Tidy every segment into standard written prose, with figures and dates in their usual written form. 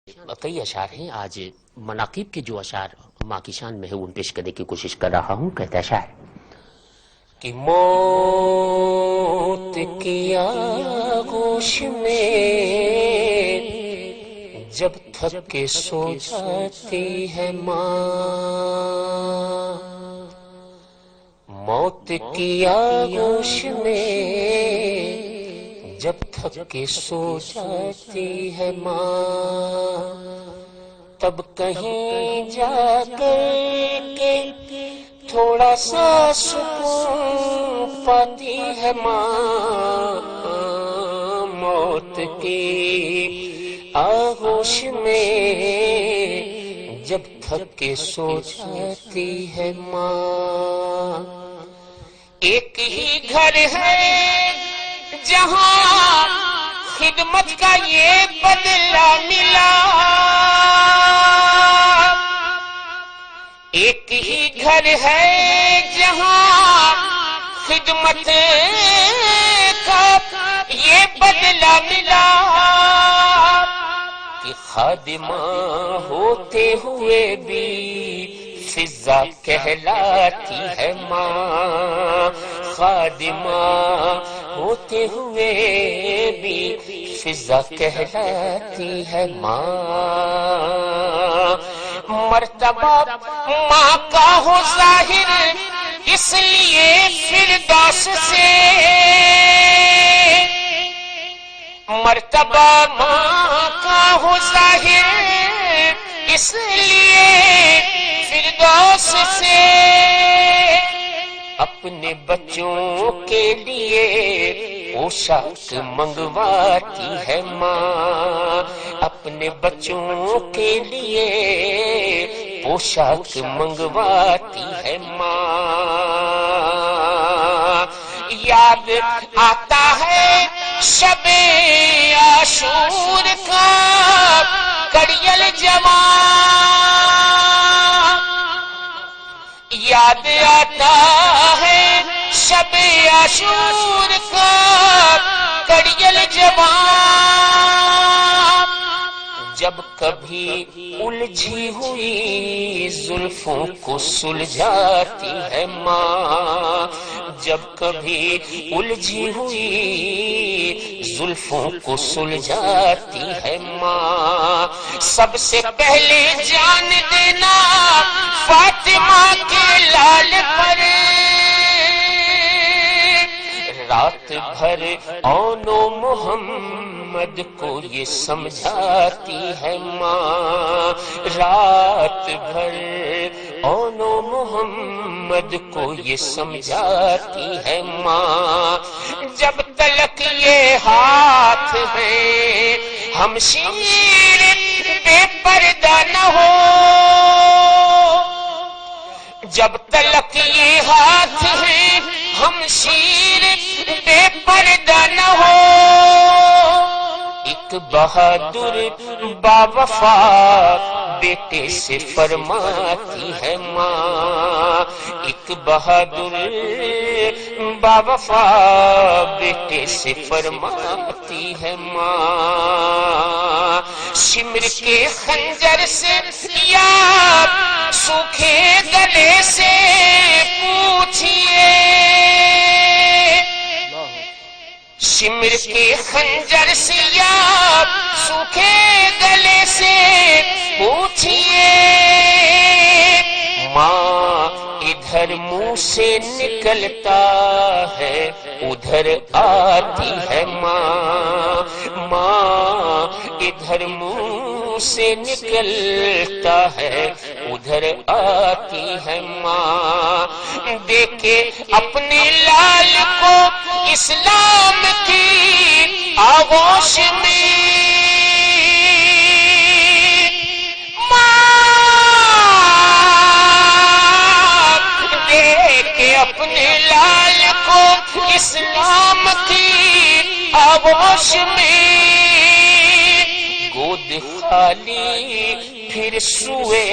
کئی اشعار ہیں. آج مناقب کے جو اشعار ماں کی شان میں ہے ان پیش کرنے کی کوشش کر رہا ہوں. کہتا ہے شاعر کہ موت کی آغوش میں جب تھک کے سو جاتی ہے ماں، موت کی آغوش میں جب تھک کے سو جاتی ہے ماں، تب کہیں جا کر کے تھوڑا سا سکون پاتی ہے ماں. موت کی آغوش میں جب تھک کے سو جاتی ہے ماں. ایک ہی گھر ہے جہاں خدمت کا یہ بدلہ ملا، ایک ہی گھر ہے جہاں خدمت کا یہ بدلہ ملا کہ خادمہ ہوتے ہوئے بھی فضا کہلاتی ہے ماں. خادمہ ہوتے ہوئے بھی فضا کہلاتی ہے ماں. مرتبہ ماں کا ہو ظاہر اس لیے فردوس سے، مرتبہ ماں کا ہو ظاہر اس لیے فردوس سے اپنے بچوں کے لیے پوشاک منگواتی ہے ماں. اپنے بچوں کے لیے پوشاک منگواتی ہے ماں. یاد آتا ہے شب عاشور کا کڑیل جوان، یاد آتا ہے شب عاشور کا کڑیل جوان، جب کبھی الجھی ہوئی زلفوں کو سلجھاتی ہے ماں. جب کبھی الجھی ہوئی زلفوں کو سلجھاتی ہے ماں. سب سے پہلے جان دینا فاطمہ کے لال پر، رات بھر اون و محمد کو یہ سمجھاتی ہے ماں. رات بھر اون و محمد کو یہ سمجھاتی ہے ماں. جب تلک یہ ہاتھ ہے ہمشیر بے پردہ نہ ہو، جب تلک یہ ہاتھ ہے ہمشیر بے پردہ نہ ہو، ایک بہادر باوفا بیٹے سے فرماتی ہے ماں. ایک بہادر باوفا بیٹے سے فرماتی ہے ماں. شمر کے خنجر سے یا سوکھے گلے سے پوچھئے، شمر کے خنجر سے یا سوکھے گلے سے پوچھئے، ماں ادھر منہ سے نکلتا ہے ادھر آتی ہے ماں. ماں ادھر منہ سے نکلتا ہے ادھر آتی ہے ماں. دیکھے اپنے لال کو اسلام کی آغوش میں، اپنے لال کو اسلام کی آغوش میں، گود خالی پھر سوئے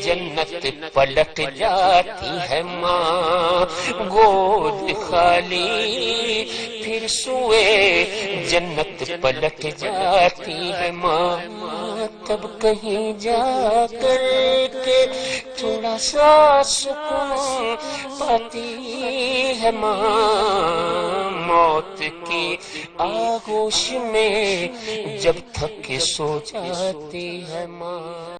جنت پلٹ جاتی ہے ماں. گود خالی پھر سوئے جنت پلٹ جاتی ہے ماں. تب کہیں جا کر کے تھوڑا سا سکون پاتی ہے ماں، موت کی آغوش میں جب تھک کے سو جاتی ہے ماں۔